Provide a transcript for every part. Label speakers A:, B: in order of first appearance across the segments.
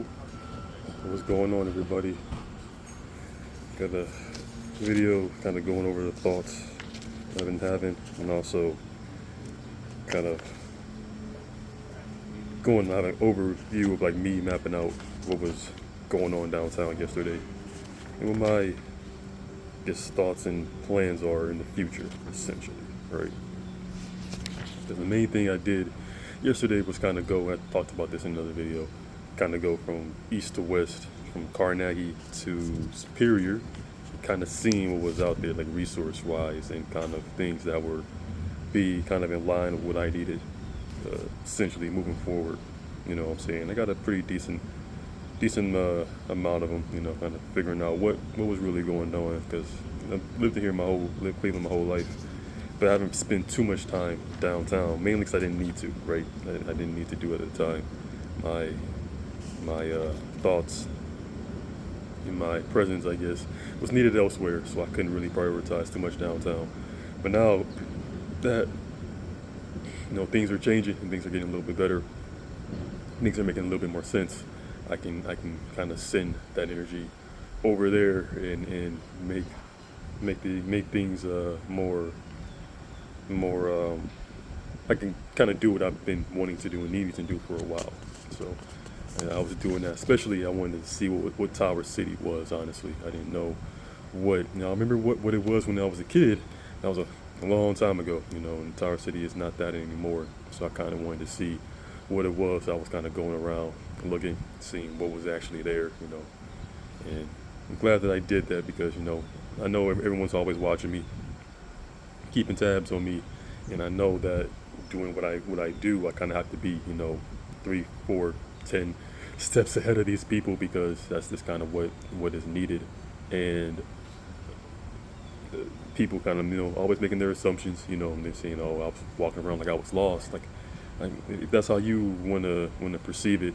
A: What's going on, everybody? Got a video kind of going over the thoughts I've been having, and also kind of going to have an overview of like me mapping out what was going on downtown yesterday and what my thoughts and plans are in the future, essentially, right? Because the main thing I did yesterday was kind of go. I talked about this in another video. Kind of go from east to west, from Carnegie to Superior, kind of seeing what was out there, like resource-wise, and kind of things that were be kind of in line with what I needed, essentially moving forward. You know what I'm saying? I got a pretty decent amount of them. You know, kind of figuring out what was really going on because I've lived here lived Cleveland my whole life, but I haven't spent too much time downtown, mainly because I didn't need to. Right? I didn't need to do it at the time. My thoughts and my presence, I guess, was needed elsewhere, so I couldn't really prioritize too much downtown. But now that things are changing and things are getting a little bit better, things are making a little bit more sense. I can kind of send that energy over there and make things more. I can kind of do what I've been wanting to do and needing to do for a while. So and I was doing that. Especially, I wanted to see what Tower City was. Honestly, I didn't know what. I remember what it was when I was a kid. That was a long time ago. And Tower City is not that anymore. So I kind of wanted to see what it was. I was kind of going around looking, seeing what was actually there. And I'm glad that I did that because I know everyone's always watching me, keeping tabs on me, and I know that doing what I do, I kind of have to be 3, 4, 10 steps ahead of these people because that's just kind of what is needed. And people kind of always making their assumptions. And they're saying, oh, I was walking around like I was lost. Like if that's how you wanna perceive it,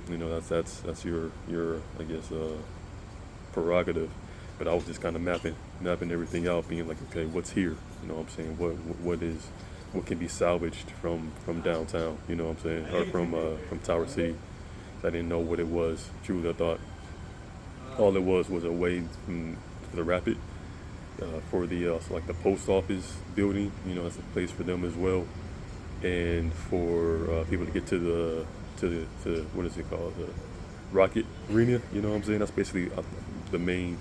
A: that's your I guess prerogative. But I was just kind of mapping everything out, being like, okay, what's here? What I'm saying? What can be salvaged from downtown? What I'm saying? Or from Tower City. I didn't know what it was. Truly, I thought all it was a way for the Rapid, for the like the post office building. That's a place for them as well, and for people to get to the what is it called, the Rocket Arena. What I'm saying? That's basically the main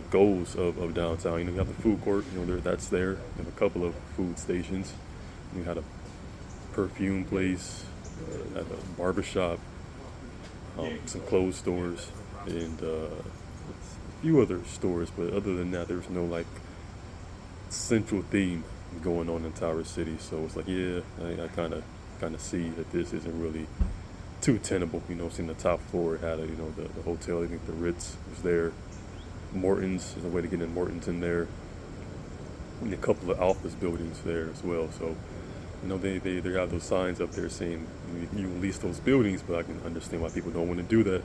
A: goals of downtown. You have the food court. That's there. You have a couple of food stations. You had a perfume place, a barber shop, some clothes stores, and a few other stores. But other than that, there's no like central theme going on in Tower City. So it's like, yeah, I kind of see that this isn't really too tenable. Seeing the top floor it had the hotel. I think the Ritz was there. Morton's, there's a way to get in Morton's in there, and a couple of Alphas buildings there as well. So they have those signs up there saying you lease those buildings, but I can understand why people don't want to do that.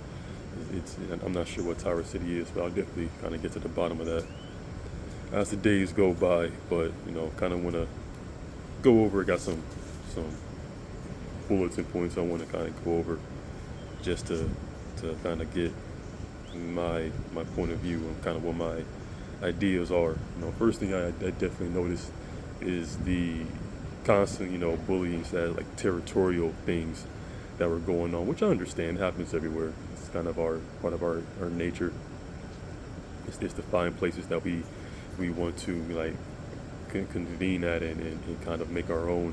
A: I'm not sure what Tower City is, but I'll definitely kind of get to the bottom of that as the days go by. But kind of want to go over. Got some bullets and points I want to kind of go over just to kind of get my point of view and kind of what my ideas are. First thing I definitely noticed is the constant, bullying, that like territorial things that were going on, which I understand happens everywhere. It's kind of part of our nature. It's to find places that we want to like convene at and kind of make our own.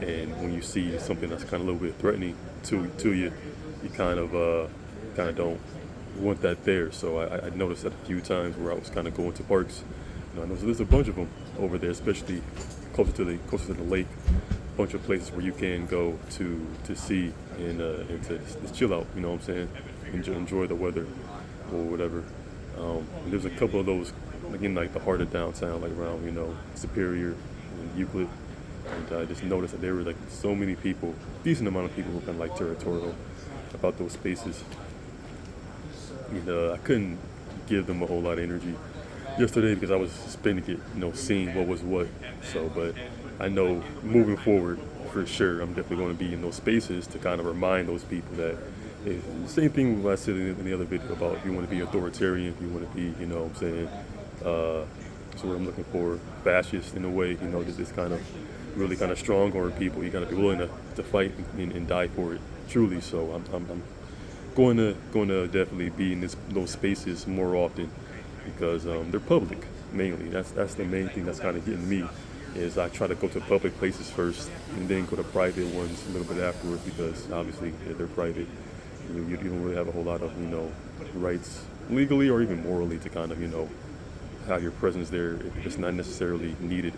A: And when you see something that's kind of a little bit threatening to you, you kind of don't want that there. So I noticed that a few times where I was kind of going to parks. I know there's a bunch of them over there, especially closer to the lake. A bunch of places where you can go to see and to just chill out. What I'm saying? Enjoy the weather or whatever. And there's a couple of those again, like the heart of downtown, like around Superior and Euclid. And I just noticed that there were like so many people, decent amount of people who were kind of like territorial about those spaces. And I couldn't give them a whole lot of energy yesterday because I was spending it, seeing what was what. So, but I know moving forward, for sure, I'm definitely going to be in those spaces to kind of remind those people that, Same thing what I said in the other video about if you want to be authoritarian, if you want to be, what I'm saying, that's what I'm looking for, fascist in a way, this kind of really kind of strong arm people. You got to be willing to fight and die for it, truly. So I'm going to definitely be in those spaces more often because they're public mainly. That's the main thing that's kind of getting me is I try to go to public places first and then go to private ones a little bit afterwards because obviously they're private. You don't really have a whole lot of rights legally or even morally to kind of have your presence there if it's not necessarily needed.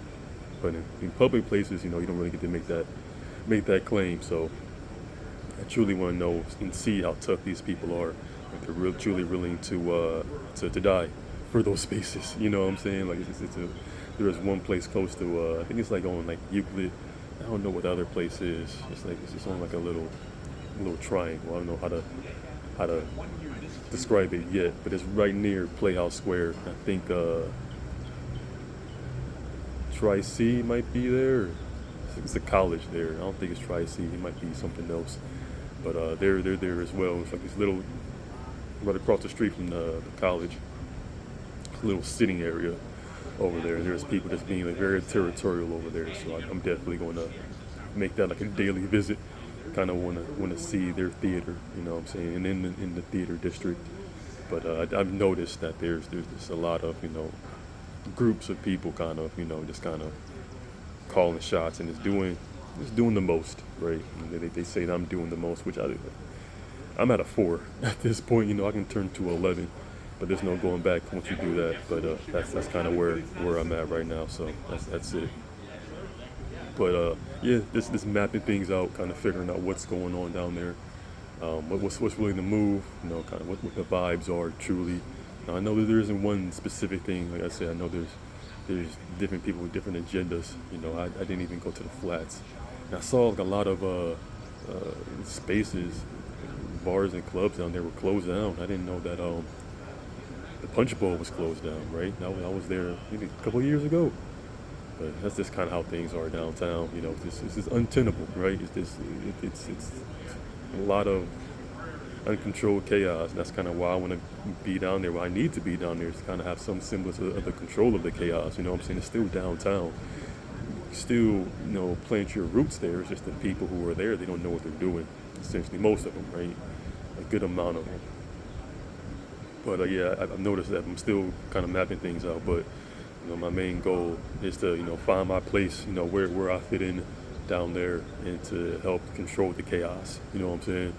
A: But in public places, you don't really get to make that claim. So I truly want to know and see how tough these people are. If they're truly willing to die for those spaces. You know what I'm saying? Like there is one place close to I think it's like on like Euclid. I don't know what the other place is. It's just on like a little triangle. I don't know how to describe it yet, but it's right near Playhouse Square. I think Tri-C might be there. It's a college there. I don't think it's Tri-C. It might be something else. But they're there as well. It's like this little right across the street from the college, little sitting area over there. There's people that's being like very territorial over there. So I'm definitely going to make that like a daily visit. Kind of want to see their theater, you know what I'm saying, and in the theater district. But I've noticed that there's just a lot of groups of people kind of just kind of calling shots and it's doing the most, right? And they say that I'm doing the most, which I'm at a 4 at this point. I can turn to 11, but there's no going back once you do that. But that's kind of where I'm at right now. So that's it. But yeah, this mapping things out, kind of figuring out what's going on down there, what's really the move, kind of what the vibes are truly. Now, I know that there isn't one specific thing. Like I said, I know there's different people with different agendas. I didn't even go to the flats. And I saw like a lot of spaces, bars and clubs down there were closed down. I didn't know that the Punch Bowl was closed down. Right, I was there maybe a couple of years ago. But that's just kind of how things are downtown. It's just untenable, right? It's a lot of uncontrolled chaos. And that's kind of why I want to be down there. Why I need to be down there is to kind of have some semblance of the control of the chaos. You know what I'm saying? It's still downtown. Still, plant your roots there. It's just the people who are there, they don't know what they're doing. Essentially, most of them, right? A good amount of them. But yeah, I've noticed that I'm still kind of mapping things out. But my main goal is to, find my place, where I fit in down there and to help control the chaos. You know what I'm saying?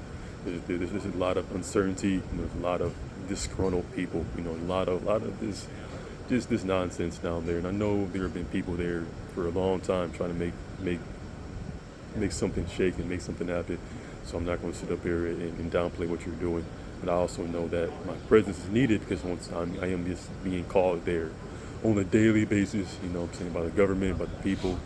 A: There's a lot of uncertainty. There's a lot of disgruntled people. A lot of this nonsense down there. And I know there have been people there for a long time trying to make something shake and make something happen. So I'm not going to sit up here and downplay what you're doing. But I also know that my presence is needed because once I am just being called there on a daily basis, what I'm saying, by the government, by the people,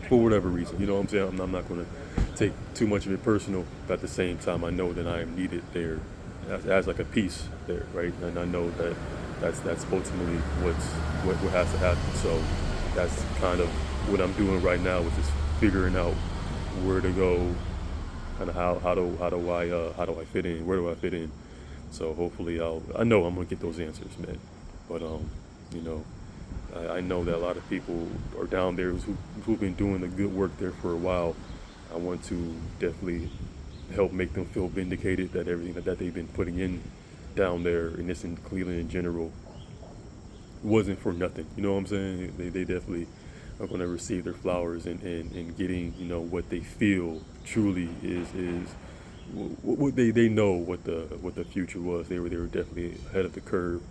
A: for whatever reason, what I'm saying. I'm not going to take too much of it personal, but at the same time, I know that I am needed there as like a piece there, right? And I know that that's ultimately what has to happen. So that's kind of what I'm doing right now, which is figuring out where to go, kind of how do I fit in, where do I fit in. So hopefully I know I'm gonna get those answers, man. But I know that a lot of people are down there who've been doing the good work there for a while. I want to definitely help make them feel vindicated that everything that they've been putting in down there, and this in Cleveland in general, wasn't for nothing. You know what I'm saying? They definitely are going to receive their flowers and getting what they feel truly is what they know what the future was. They were definitely ahead of the curve.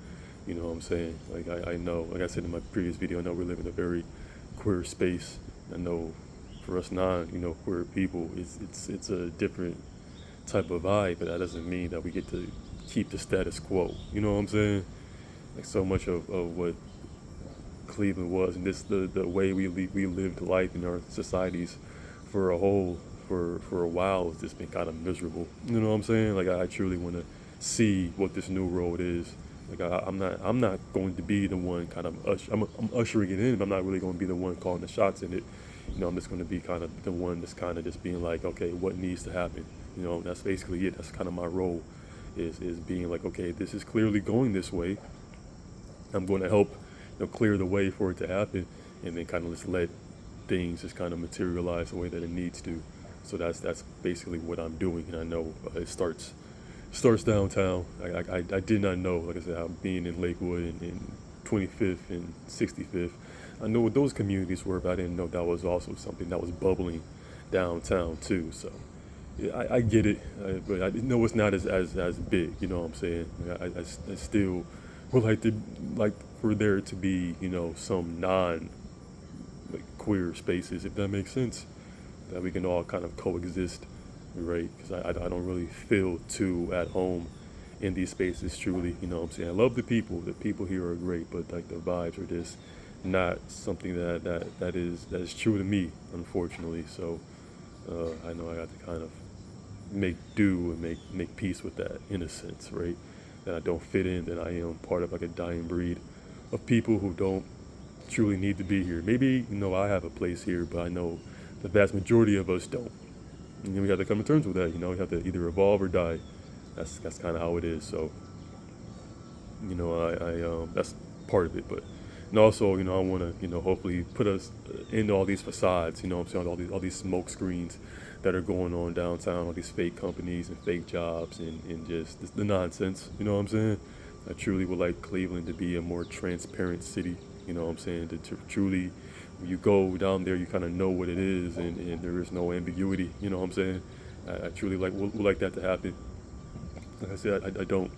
A: You know what I'm saying? Like I know, like I said in my previous video, I know we live in a very queer space. I know for us queer people, it's a different type of vibe, but that doesn't mean that we get to keep the status quo. You know what I'm saying? Like so much of what Cleveland was, and the way we lived life in our societies for a while has just been kind of miserable. You know what I'm saying? Like I truly want to see what this new road is. Like I'm not going to be the one kind of I'm ushering it in, but I'm not really going to be the one calling the shots in it. I'm just going to be kind of the one that's kind of just being like, okay, what needs to happen? You know, that's basically it. That's kind of my role, is being like, okay, this is clearly going this way. I'm going to help, clear the way for it to happen, and then kind of just let things just kind of materialize the way that it needs to. So that's basically what I'm doing, and I know it starts downtown. I did not know, like I said, I'm being in Lakewood and 25th and 65th. I know what those communities were, but I didn't know that was also something that was bubbling downtown too. So yeah, I get it, but I know it's not as big. You know what I'm saying? I still would like for there to be, some non like queer spaces, if that makes sense, that we can all kind of coexist, right? Because I don't really feel too at home in these spaces truly. You know what I'm saying? I love the people. The people here are great, but like the vibes are just not something that is true to me, unfortunately. So I know I got to kind of make do and make peace with that in a sense, right? That I don't fit in, that I am part of like a dying breed of people who don't truly need to be here. Maybe, I have a place here, but I know the vast majority of us don't. And we have to come to terms with that. We have to either evolve or die. That's kind of how it is. So, I that's part of it. But and also, I want to, hopefully put us into all these facades. What I'm saying, all these smoke screens that are going on downtown, all these fake companies and fake jobs and just the nonsense. You know what I'm saying? I truly would like Cleveland to be a more transparent city. You know what I'm saying? To truly, when you go down there, you kind of know what it is, and there is no ambiguity. You know what I'm saying? I truly would like that to happen. Like I said, I don't.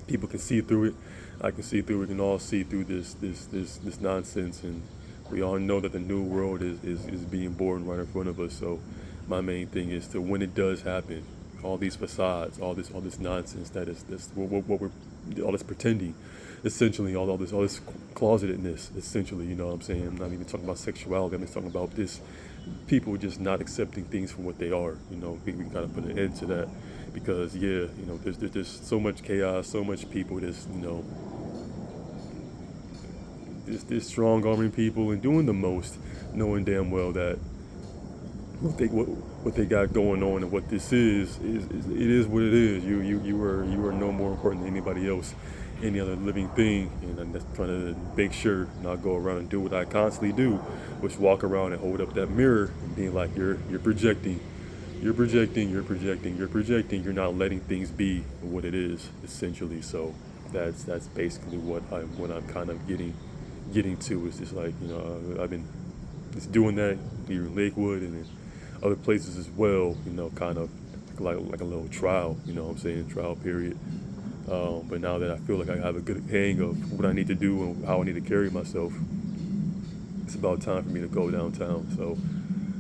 A: People can see through it. I can see through it. We can all see through this nonsense, and we all know that the new world is being born right in front of us. So my main thing is to, when it does happen, all these facades, all this nonsense that is this what we're all this pretending, essentially all this closetedness, essentially. You know what I'm saying? I'm not even talking about sexuality. I'm just talking about this people just not accepting things for what they are. We gotta put an end to that, because there's just so much chaos, so much people this strong arming people and doing the most, knowing damn well that what they got going on and what this is it is what it is. You are no more important than anybody else, any other living thing, and I'm just trying to make sure not go around and do what I constantly do, which walk around and hold up that mirror and being like, you're projecting. You're projecting, you're projecting, you're projecting. You're not letting things be what it is, essentially. So that's basically what I'm kind of getting to, is just like, I've been just doing that here in Lakewood and in other places as well, kind of like a little trial, what I'm saying, trial period. But now that I feel like I have a good hang of what I need to do and how I need to carry myself, it's about time for me to go downtown. So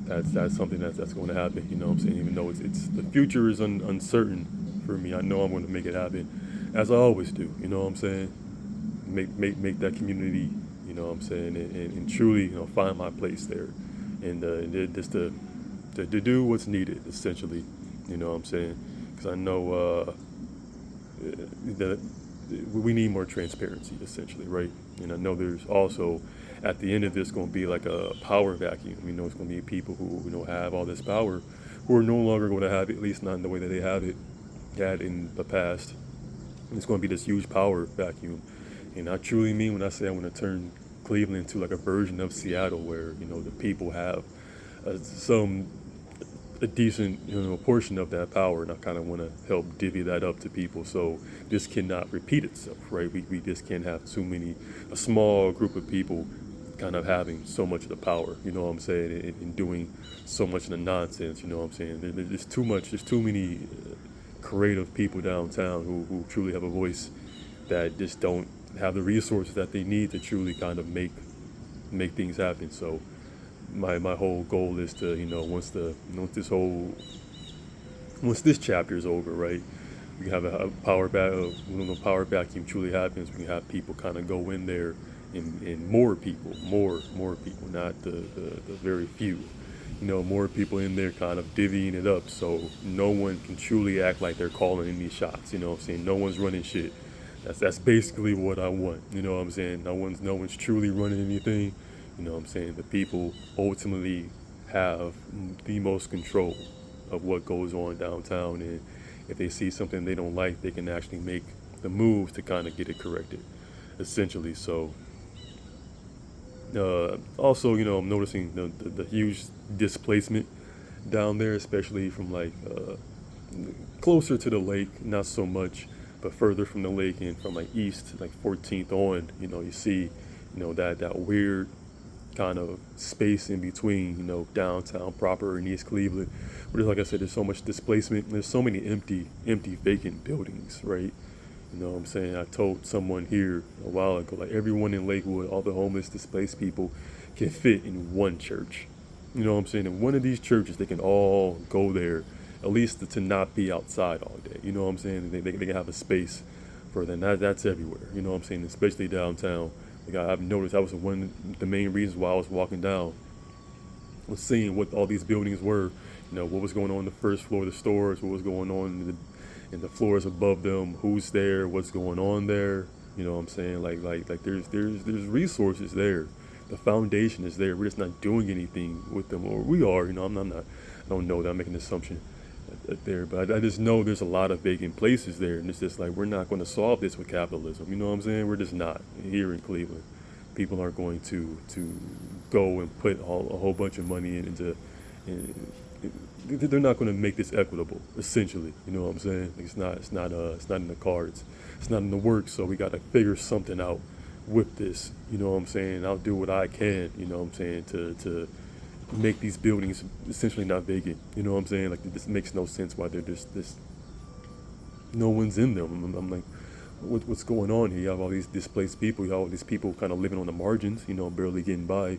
A: that's something that's going to happen. You know what I'm saying? Even though it's the future is uncertain for me, I know I'm going to make it happen, as I always do. You know what I'm saying? Make that community. You know what I'm saying? And truly, find my place there, and just to do what's needed, essentially. You know what I'm saying? Because I know that we need more transparency, essentially, right? And I know there's also, at the end of this, going to be like a power vacuum. It's going to be people who have all this power, who are no longer going to have it, at least not in the way that they had in the past. And it's going to be this huge power vacuum. And I truly mean when I say I want to turn Cleveland into like a version of Seattle, where the people have a decent portion of that power, and I kind of want to help divvy that up to people, so this cannot repeat itself, right? We just can't have a small group of people kind of having so much of the power, you know what I'm saying, and doing so much of the nonsense, you know what I'm saying. There's too many creative people downtown who truly have a voice, that just don't have the resources that they need to truly kind of make things happen. So my whole goal is to, once this chapter is over, right, we can have a power vacuum truly happens. We can have people kind of go in there, and more people, not the very few, more people in there kind of divvying it up, so no one can truly act like they're calling any shots. You know what I'm saying? No one's running shit. That's basically what I want. You know what I'm saying? No one's truly running anything. You know what I'm saying? The people ultimately have the most control, of what goes on downtown, and if they see something they don't like, they can actually make the moves to kind of get it corrected, essentially. So also, I'm noticing the huge displacement down there, especially from like closer to the lake, not so much, but further from the lake and from like east, like 14th on, you see, that weird kind of space in between, downtown proper and East Cleveland. But like I said, there's so much displacement. There's so many empty, vacant buildings, right? You know what I'm saying? I told someone here a while ago, like everyone in Lakewood, all the homeless, displaced people can fit in one church. You know what I'm saying? In one of these churches, they can all go there, at least to not be outside all day. You know what I'm saying? They can have a space for them. That's everywhere. You know what I'm saying? Especially downtown. Like I've noticed that was one of the main reasons why I was walking down, was seeing what all these buildings were. What was going on the first floor of the stores, what was going on in the floors above them, who's there, what's going on there. You know what I'm saying? Like there's resources there. The foundation is there. We're just not doing anything with them, or we are. I'm not. I don't know that I'm making an assumption there, but I just know there's a lot of vacant places there, and it's just like we're not going to solve this with capitalism. You know what I'm saying? We're just not here in Cleveland. People aren't going to go and put a whole bunch of money into. They're not going to make this equitable. Essentially, you know what I'm saying? Like it's not in the cards. It's not in the works. So we got to figure something out with this. You know what I'm saying? I'll do what I can. You know what I'm saying to make these buildings essentially not vacant. You know what I'm saying? Like this makes no sense why they're just this. No one's in them. I'm like, what's going on here? You have all these displaced people. You have all these people kind of living on the margins. Barely getting by,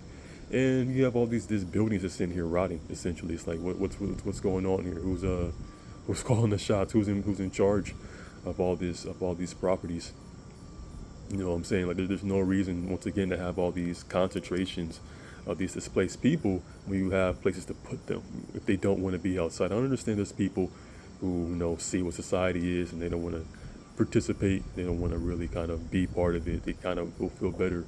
A: and you have all these buildings that's in here rotting. Essentially, it's like what's going on here? Who's calling the shots? Who's in charge of all these properties? You know what I'm saying? Like there's no reason once again to have all these concentrations of these displaced people when you have places to put them if they don't want to be outside. I don't understand there's people who see what society is and they don't want to participate. They don't want to really kind of be part of it. They kind of will feel better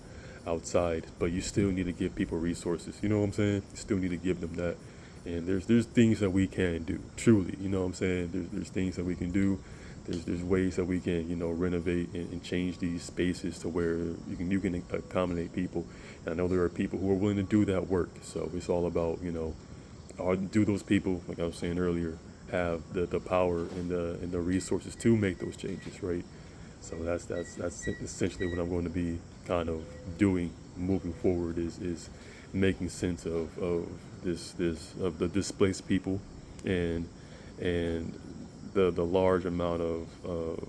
A: outside, but you still need to give people resources. You know what I'm saying? You still need to give them that. And there's things that we can do, truly. You know what I'm saying? There's things that we can do. There's ways that we can renovate and change these spaces to where you can accommodate people. And I know there are people who are willing to do that work. So it's all about do those people, like I was saying earlier, have the power and the resources to make those changes, right? So that's essentially what I'm going to be kind of doing moving forward is making sense of the displaced people and the large amount of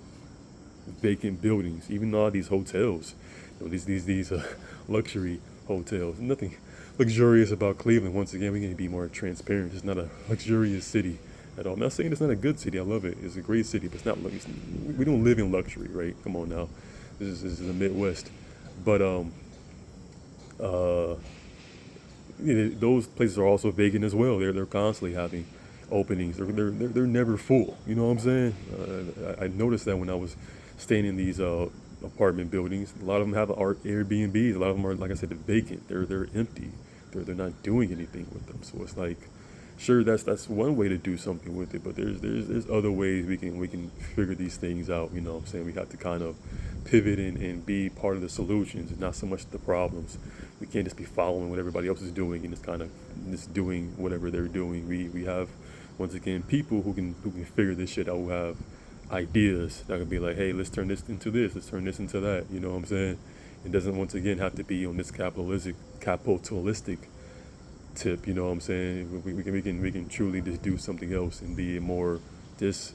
A: vacant buildings, even all these hotels, these luxury hotels. Nothing luxurious about Cleveland. Once again, we need to be more transparent. It's not a luxurious city at all. I'm not saying it's not a good city. I love it. It's a great city, but it's not. We don't live in luxury, right? Come on now, this is the Midwest. But those places are also vacant as well. They're constantly having openings. They're never full. You know what I'm saying? I noticed that when I was staying in these apartment buildings. A lot of them have Airbnbs. A lot of them are, like I said, vacant. They're empty. They're not doing anything with them. So it's like, sure, that's one way to do something with it, but there's other ways we can figure these things out. You know what I'm saying? We have to kind of pivot and be part of the solutions and not so much the problems. We can't just be following what everybody else is doing and just doing whatever they're doing. We have, once again, people who can figure this shit out, who have ideas that could be like, hey, let's turn this into this, let's turn this into that. You know what I'm saying? It doesn't once again have to be on this capitalistic tip. You know what I'm saying? We can truly just do something else and be more this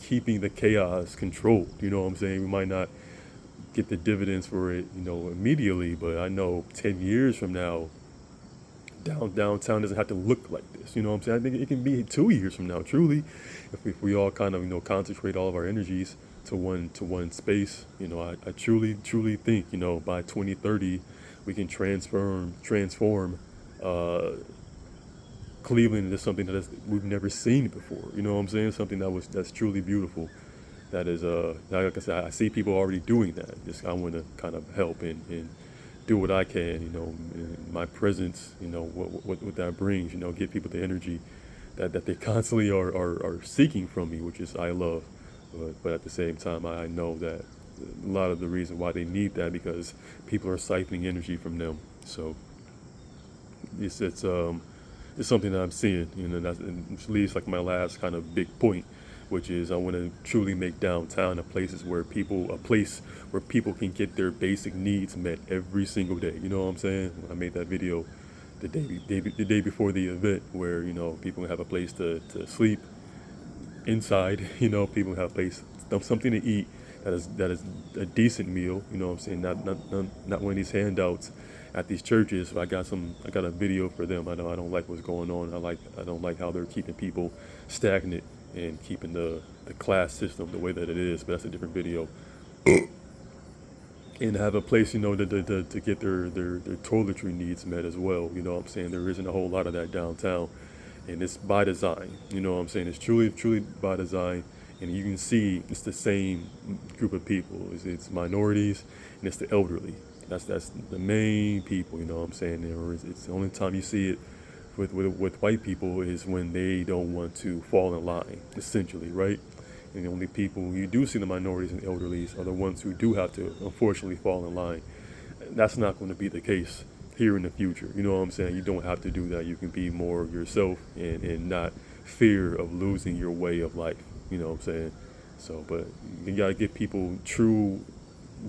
A: keeping the chaos controlled. You know what I'm saying? We might not get the dividends for it, immediately, but I know 10 years from now, downtown doesn't have to look like this. You know what I'm saying? I think it can be 2 years from now, truly, if we all kind of concentrate all of our energies to one space. I truly think by 2030 we can transform Cleveland into something we've never seen before. You know what I'm saying? Something that's truly beautiful. That is like I said, I see people already doing that. I want to kind of help and do what I can, in my presence, what that brings, give people the energy that they constantly are seeking from me, which is I love. But at the same time, I know that a lot of the reason why they need that because people are siphoning energy from them. So it's something that I'm seeing, and which leads like my last kind of big point, which is I want to truly make downtown a place where people can get their basic needs met every single day. You know what I'm saying? When I made that video the day before the event, where people have a place to sleep inside. People have a place, something to eat that is a decent meal. You know what I'm saying? Not one of these handouts at these churches. I got a video for them. I don't like what's going on. I don't like how they're keeping people stagnant and keeping the class system the way that it is. But that's a different video. And have a place, to get their toiletry needs met as well. You know what I'm saying? There isn't a whole lot of that downtown. And it's by design. You know what I'm saying? It's truly by design. And you can see it's the same group of people. It's minorities and it's the elderly. That's the main people. You know what I'm saying? It's the only time you see it with white people is when they don't want to fall in line, essentially, right? And the only people you do see, the minorities and elderlies, are the ones who do have to unfortunately fall in line. That's not going to be the case here in the future. You know what I'm saying? You don't have to do that. You can be more yourself and not fear of losing your way of life. You know what I'm saying? So, but you gotta give people true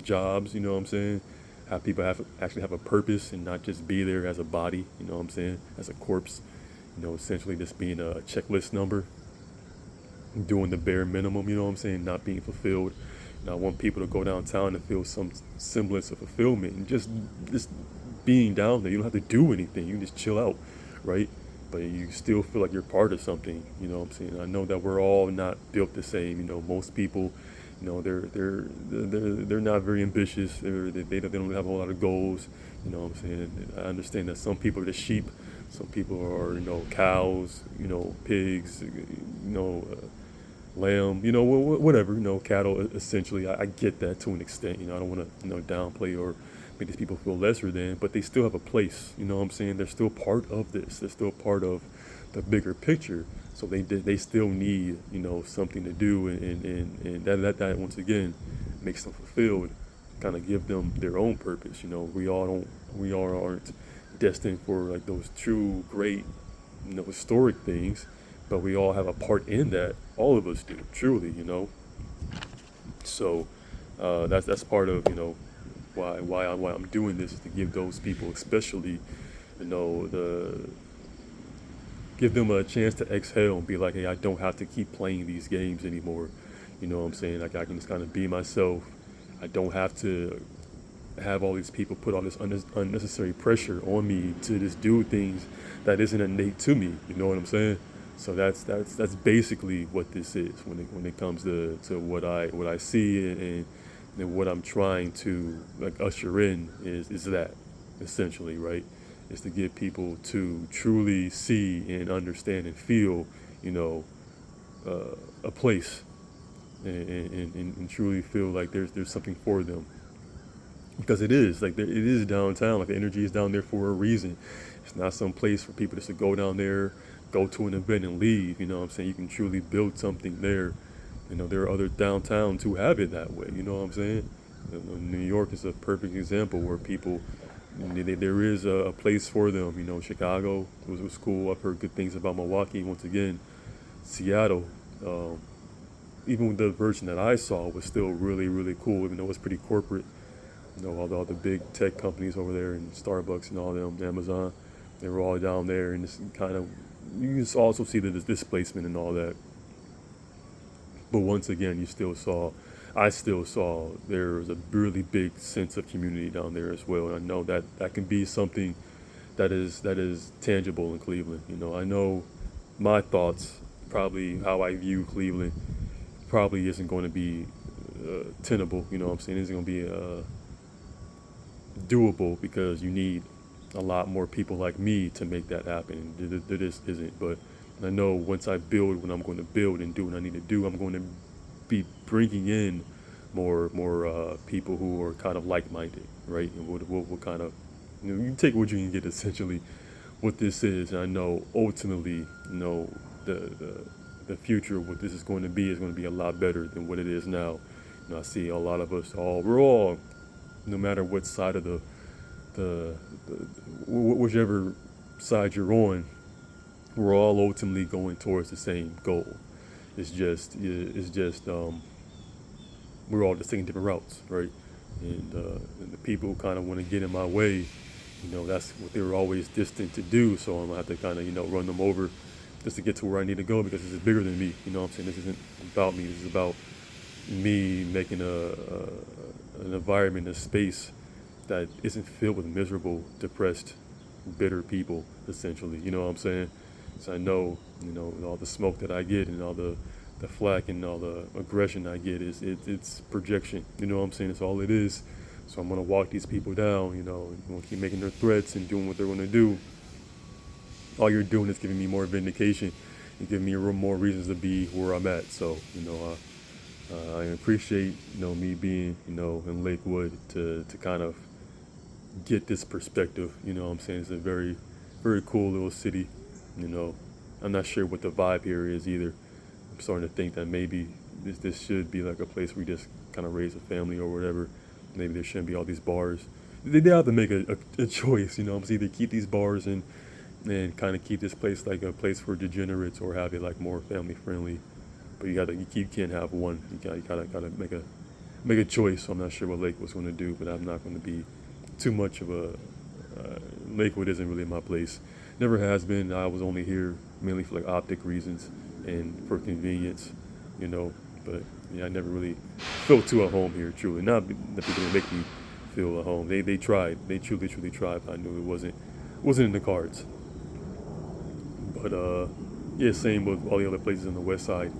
A: jobs. You know what I'm saying? Have people actually have a purpose and not just be there as a body. You know what I'm saying? As a corpse. Essentially just being a checklist number, doing the bare minimum. You know what I'm saying? Not being fulfilled. I want people to go downtown and feel some semblance of fulfillment and just being down there. You don't have to do anything. You can just chill out, right? But you still feel like you're part of something. You know what I'm saying? I know that we're all not built the same. Most people, they're not very ambitious. They don't have a whole lot of goals. You know what I'm saying? I understand that some people are the sheep, some people are cows, pigs, lamb, whatever, cattle. Essentially, I get that to an extent. I don't want to downplay or make these people feel lesser than, but they still have a place. You know what I'm saying? They're still part of this. They're still part of the bigger picture. So they still need something to do, and that once again makes them fulfilled. Kind of give them their own purpose. We all aren't destined for like those true great historic things, but we all have a part in that. All of us do, truly. So that's part of why I'm doing this, is to give those people, especially, give them a chance to exhale and be like, hey, I don't have to keep playing these games anymore. You know what I'm saying? Like I can just kind of be myself. I don't have to have all these people put all this unnecessary pressure on me to just do things that isn't innate to me. You know what I'm saying? So that's basically what this is when it comes to what I see and what I'm trying to like usher in is that essentially, right? Is to get people to truly see and understand and feel, a place and truly feel like there's something for them. Because it is like it is downtown. Like the energy is down there for a reason. It's not some place for people just to go down there, go to an event and leave. You know what I'm saying? You can truly build something there. There are other downtowns who have it that way. You know what I'm saying? New York is a perfect example where people, there is a place for them. Chicago was cool. I've heard good things about Milwaukee. Once again, Seattle, even the version that I saw was still really, really cool, even though it's pretty corporate. All the big tech companies over there and Starbucks and all them, Amazon, they were all down there, and it's kind of, you can also see the displacement and all that. But once again, I still saw there was a really big sense of community down there as well. And I know that can be something that is tangible in Cleveland. I know my thoughts, probably how I view Cleveland, probably isn't going to be tenable. You know what I'm saying? It isn't going to be doable because you need a lot more people like me to make that happen. There just isn't. But I know once I build what I'm going to build and do what I need to do, I'm going to be bringing in more people who are kind of like-minded, right? And what kind of, you take what you can get, essentially, what this is. And I know ultimately, the future of what this is going to be a lot better than what it is now. I see a lot of us we're all, no matter what side of whichever side you're on, we're all ultimately going towards the same goal. It's just we're all just taking different routes, right? And the people who kind of want to get in my way, that's what they were always destined to do. So I'm gonna have to kind of, run them over just to get to where I need to go, because this is bigger than me. You know what I'm saying? This isn't about me. This is about me making an environment, a space that isn't filled with miserable, depressed, bitter people, essentially. You know what I'm saying? So I know, all the smoke that I get and all the flack and all the aggression I get it's projection. You know what I'm saying? It's all it is. So I'm gonna walk these people down. And gonna keep making their threats and doing what they're gonna do. All you're doing is giving me more vindication and giving me more reasons to be where I'm at. So I appreciate me being in Lakewood to kind of get this perspective. You know what I'm saying? It's a very, very cool little city. I'm not sure what the vibe here is either. I'm starting to think that maybe this should be like a place where you just kind of raise a family or whatever. Maybe there shouldn't be all these bars. They have to make a choice. It's either keep these bars and kind of keep this place like a place for degenerates, or have it like more family friendly. But you can't have one. You gotta make a choice. So I'm not sure what Lakewood's going to do, but I'm not going to be too much of a. Lakewood isn't really my place. Never has been. I was only here mainly for like optic reasons and for convenience, But yeah, I never really felt too at home here. Truly, not that people didn't make me feel at home. They tried. They truly tried. But I knew it wasn't in the cards. But yeah, same with all the other places on the west side.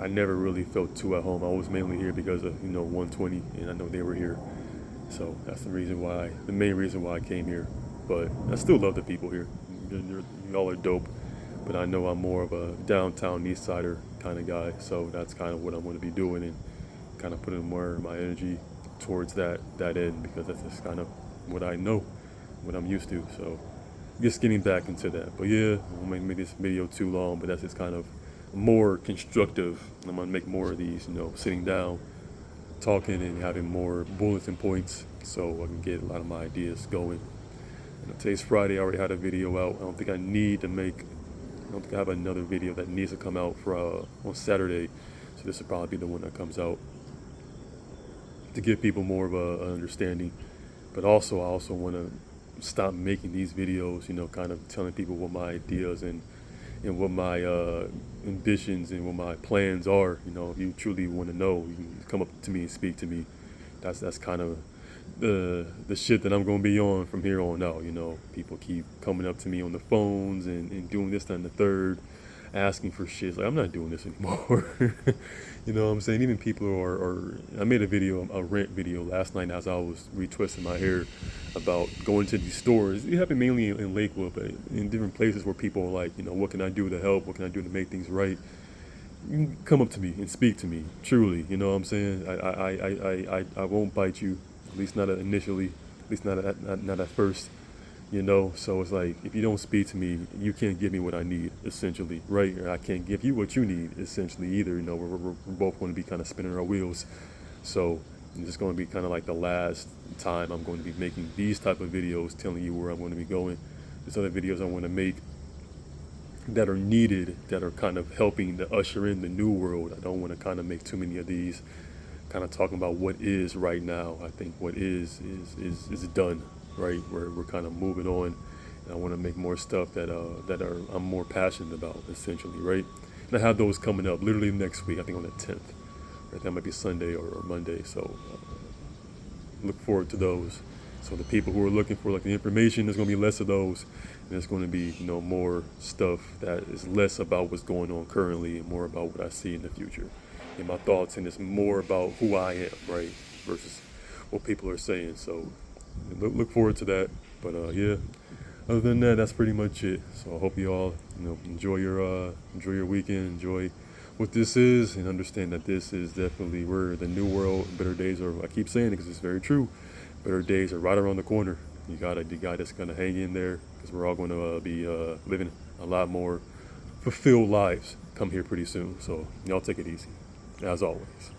A: I never really felt too at home. I was mainly here because of 120, and I know they were here, so that's the main reason why I came here. But I still love the people here. Y'all are dope. But I know I'm more of a downtown East Sider kind of guy, so that's kind of what I'm going to be doing, and kind of putting more of my energy towards that end, because that's just kind of what I know, what I'm used to. So just getting back into that. But yeah, I won't make this video too long, but that's just kind of more constructive. I'm gonna make more of these, sitting down, talking, and having more bulletin points, so I can get a lot of my ideas going. Today's Friday. I already had a video out. I don't think I have another video that needs to come out for on Saturday, so this will probably be the one that comes out to give people more of a understanding. But also, I also want to stop making these videos, kind of telling people what my ideas and what my ambitions and what my plans are. If you truly want to know, you can come up to me and speak to me. That's kind of the shit that I'm going to be on from here on out. People keep coming up to me on the phones and doing this, that, and the third, asking for shit. It's like, I'm not doing this anymore. You know what I'm saying? Even people I made a rant video last night as I was retwisting my hair about going to these stores. It happened mainly in Lakewood, but in different places where people are like, what can I do to help? What can I do to make things right? You can come up to me and speak to me, truly. You know what I'm saying? I won't bite you, at least not initially, at least not at first. So it's like, if you don't speak to me, you can't give me what I need, essentially, right? Or I can't give you what you need, essentially, either. We're both going to be kind of spinning our wheels. So it's just going to be kind of like the last time I'm going to be making these type of videos, telling you where I'm going to be going. There's other videos I want to make that are needed, that are kind of helping to usher in the new world. I don't want to kind of make too many of these kind of talking about what is right now. I think what is done. Right, we're kind of moving on, and I want to make more stuff that I'm more passionate about, essentially, right? And I have those coming up literally next week. I think on the 10th. Right, that might be Sunday or Monday. So look forward to those. So the people who are looking for like the information, there's going to be less of those, and there's going to be more stuff that is less about what's going on currently and more about what I see in the future, and my thoughts, and it's more about who I am, right, versus what people are saying. So look forward to that. But yeah, other than that, that's pretty much it. So I hope you all enjoy your weekend, enjoy what this is, and understand that this is definitely where the new world, better days are. I keep saying it because it's very true. Better days are right around the corner. You gotta just kind of hang in there, because we're all going to be living a lot more fulfilled lives come here pretty soon. So y'all take it easy, as always.